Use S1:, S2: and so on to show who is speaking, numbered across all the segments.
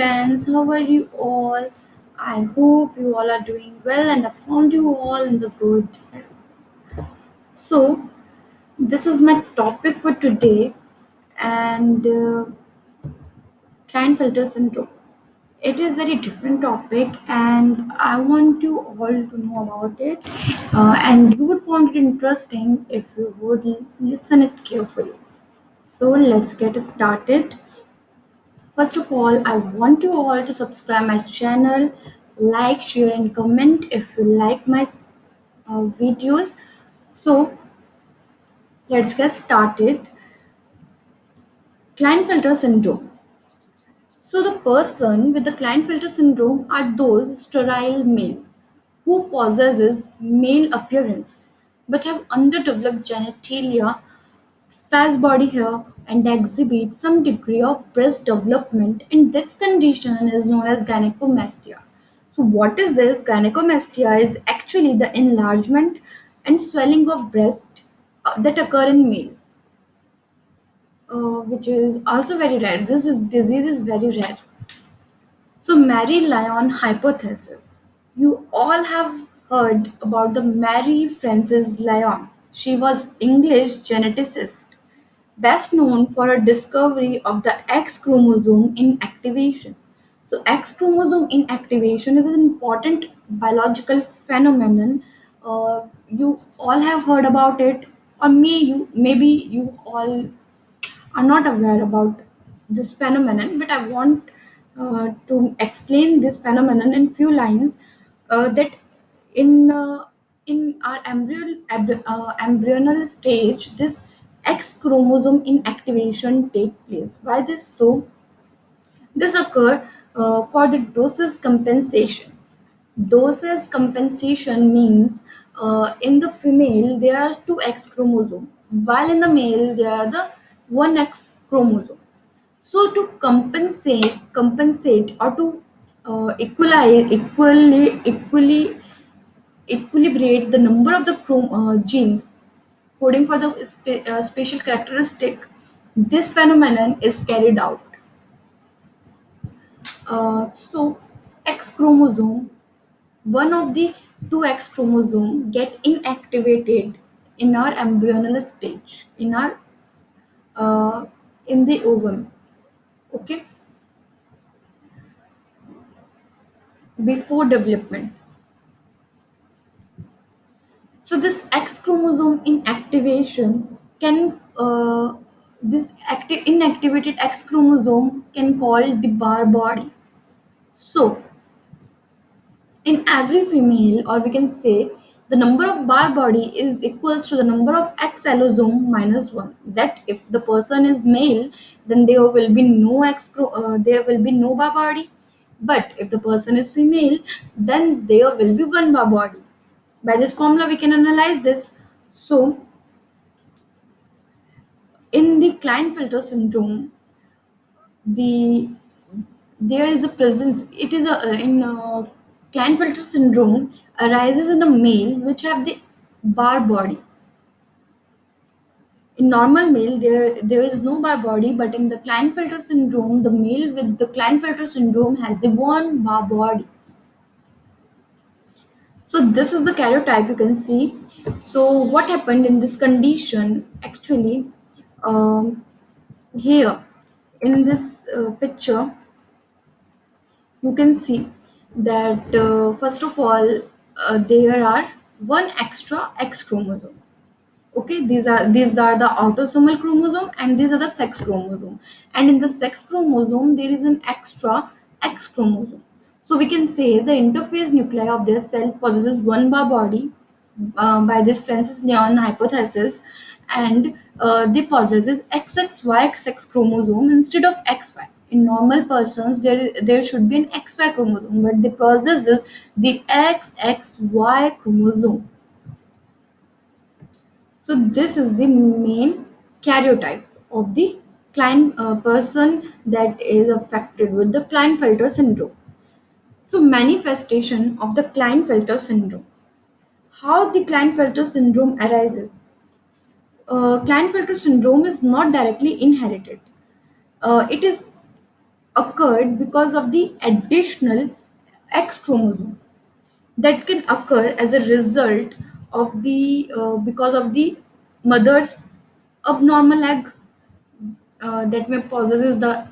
S1: friends, how are you all? I hope you all are doing well and I found you all in the good health. So, this is my topic for today and Klinefelter syndrome. It is very different topic and I want you all to know about it and you would find it interesting if you would listen it carefully. So, let's get started. First of all, I want you all to subscribe my channel, like, share, and comment if you like my videos. So let's get started. Klinefelter syndrome. So the person with the Klinefelter syndrome are those sterile male who possesses male appearance but have underdeveloped genitalia, sparse body hair, and exhibit some degree of breast development, and this condition is known as gynecomastia. So, what is this? Gynecomastia is actually the enlargement and swelling of breast that occur in male, which is also very rare. This disease is very rare. So, Mary Lyon hypothesis. You all have heard about the Mary Frances Lyon. She was English geneticist best known for her discovery of the X chromosome inactivation. So, X chromosome inactivation is an important biological phenomenon. You all have heard about it, or maybe you all are not aware about this phenomenon. But I want to explain this phenomenon in few lines. That in uh, in our embryonal stage, this X chromosome inactivation take place. Why this so? This occur for the doses compensation. Doses compensation means in the female there are two X chromosome, while in the male there are the one X chromosome. So to compensate or to equilibrate the number of the genes coding for the spatial characteristic, this phenomenon is carried out. So X chromosome, one of the two X chromosome get inactivated in our embryonal stage, uh, in the ovum. Okay, before development. So this X chromosome inactivation can inactivated X chromosome can call the bar body. So in every female, or we can say the number of bar body is equals to the number of X allosome minus one. That if the person is male, then there will be there will be no bar body. But if the person is female, then there will be one bar body. By this formula, we can analyze this. So in the Klinefelter syndrome, the there is a presence. It is a in Klinefelter syndrome arises in a male which have the bar body. In normal male, there is no bar body, but in the Klinefelter syndrome, the male with the Klinefelter syndrome has the one bar body. So this is the karyotype you can see. So what happened in this condition actually? Um, Here in this picture you can see that first of all there are one extra X chromosome. Okay, these are the autosomal chromosome and these are the sex chromosome, and in the sex chromosome there is an extra X chromosome. So we can say the interphase nuclei of their cell possesses one bar body by this Francis Leon hypothesis, and they possesses XXY sex chromosome instead of XY. In normal persons, there should be an XY chromosome, but they possesses the XXY chromosome. So this is the main karyotype of the person that is affected with the Klinefelter syndrome. So manifestation of the Klinefelter syndrome. How the Klinefelter syndrome arises? Klinefelter syndrome is not directly inherited. It is occurred because of the additional X chromosome that can occur as a result of the because of the mother's abnormal egg that may possesses the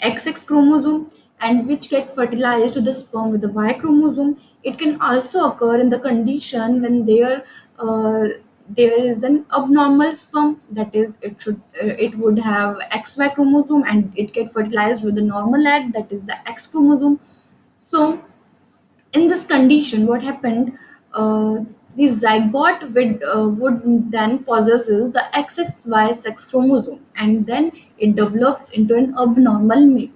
S1: XX chromosome and which get fertilized to the sperm with the Y chromosome. It can also occur in the condition when there is an abnormal sperm, that is it would have XY chromosome and it get fertilized with the normal egg, that is the X chromosome. So in this condition, what happened? The zygote would then possesses the XXY sex chromosome, and then it develops into an abnormal male.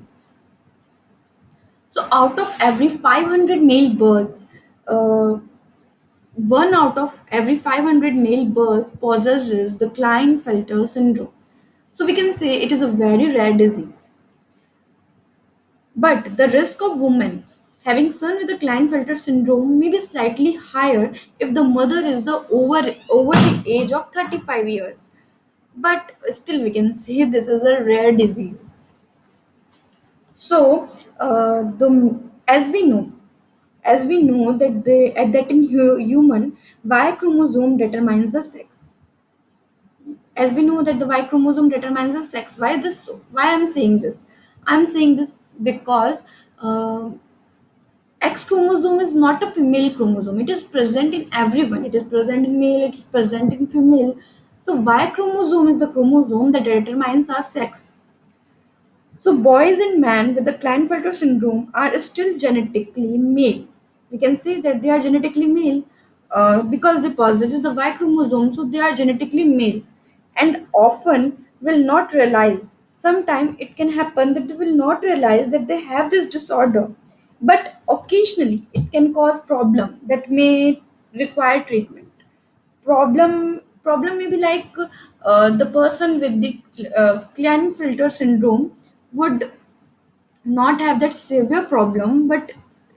S1: So, out of every 500 male births, uh, one out of every 500 male birth possesses the Klinefelter syndrome. So, we can say it is a very rare disease. But the risk of women having son with the Klinefelter syndrome may be slightly higher if the mother is over the age of 35 years. But still, we can say this is a rare disease. So, the as we know, that in human Y chromosome determines the sex. As we know that the Y chromosome determines the sex. Why this? Why I'm saying this? I'm saying this because. Uh, X chromosome is not a female chromosome. It is present in everyone. It is present in male, it is present in female. So Y chromosome is the chromosome that determines our sex. So boys and men with the Klinefelter syndrome are still genetically male. We can say that they are genetically male because they possess the Y chromosome, so they are genetically male, and often will not realize. Sometimes it can happen that they will not realize that they have this disorder, but occasionally it can cause problem that may require treatment. Problem may be like the person with the Klinefelter syndrome would not have that severe problem, but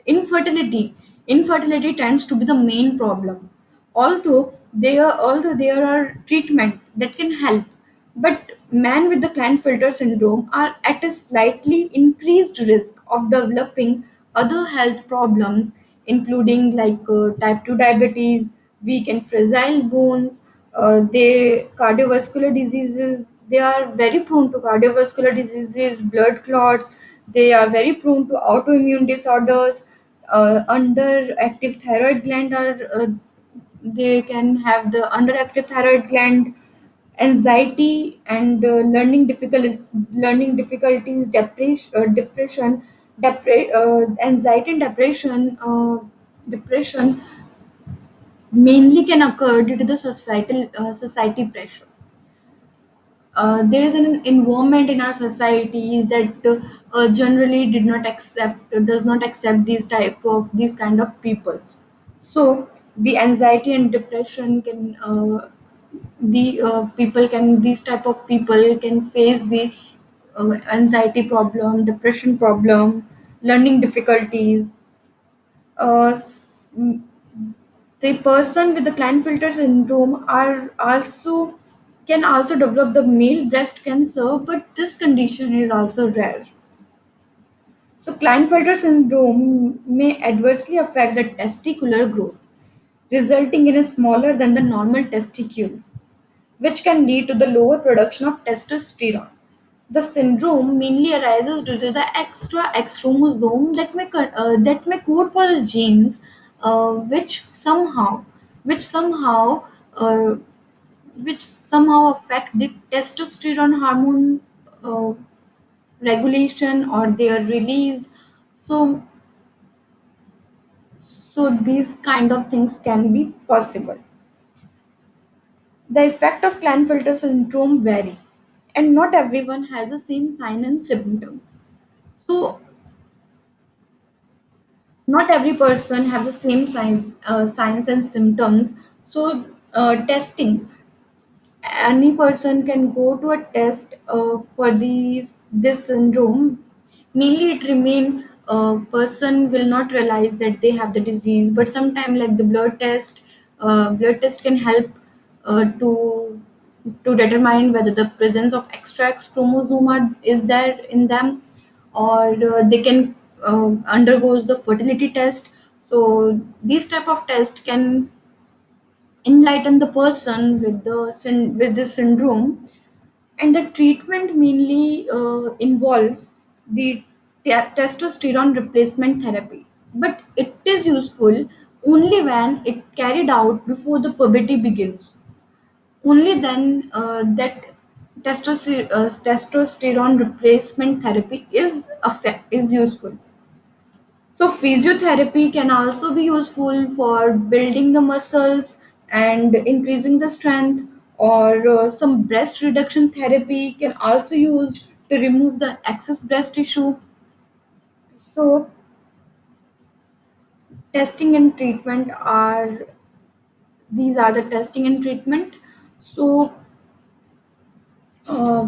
S1: infertility tends to be the main problem. Although there are treatment that can help, but men with the Klinefelter syndrome are at a slightly increased risk of developing other health problems, including like type 2 diabetes, weak and fragile bones, they cardiovascular diseases. They are very prone to cardiovascular diseases, blood clots. They are very prone to autoimmune disorders. Underactive thyroid gland are they can have the underactive thyroid gland, anxiety and learning difficulties, anxiety and depression mainly can occur due to the society pressure. There is an environment in our society that generally does not accept these kind of people. So the anxiety and depression can the people can these type of people can face the anxiety problem, depression problem, learning difficulties. S- m- the person with the Klinefelter syndrome are also can also develop the male breast cancer, but this condition is also rare. So Klinefelter syndrome may adversely affect the testicular growth, resulting in a smaller than the normal testicles, which can lead to the lower production of testosterone. The syndrome mainly arises due to the extra X chromosome that may code for the genes uh, which somehow which somehow uh, which somehow affect the testosterone hormone uh, regulation or their release. So these kind of things can be possible. The effect of Klinefelter syndrome vary, and not everyone has the same sign and symptoms. So not every person have the same signs and symptoms. So testing, any person can go to a test for this syndrome. Mainly it remain person will not realize that they have the disease, but sometimes like the blood test can help to determine whether the presence of extra X chromosome is there in them, or they can undergoes the fertility test. So these type of test can enlighten the person with with this syndrome. And the treatment mainly involves the testosterone replacement therapy, but it is useful only when it carried out before the puberty begins. Only then that testosterone replacement therapy is useful. So physiotherapy can also be useful for building the muscles and increasing the strength, or some breast reduction therapy can also used to remove the excess breast tissue. So testing and treatment are these are the testing and treatment. So uh,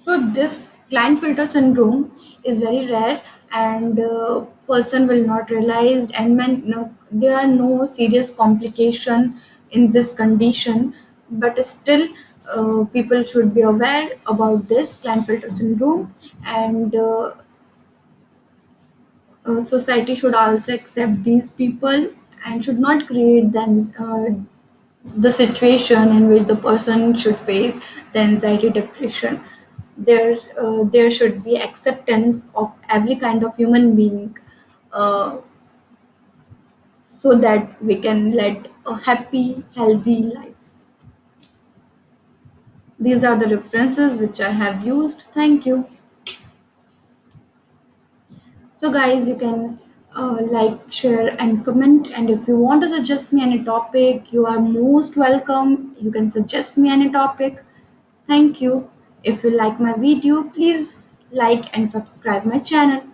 S1: So this Klinefelter syndrome is very rare, and person will not realize, and no, there are no serious complication in this condition. But still, people should be aware about this Klinefelter syndrome, and society should also accept these people and should not create then the situation in which the person should face the anxiety depression. There should be acceptance of every kind of human being, uh, so that we can lead a happy healthy life. These are the references which I have used. Thank you. So guys, you can like, share and comment, and if you want to suggest me any topic, you are most welcome. You can suggest me any topic. Thank you. If you like my video, please like and subscribe my channel.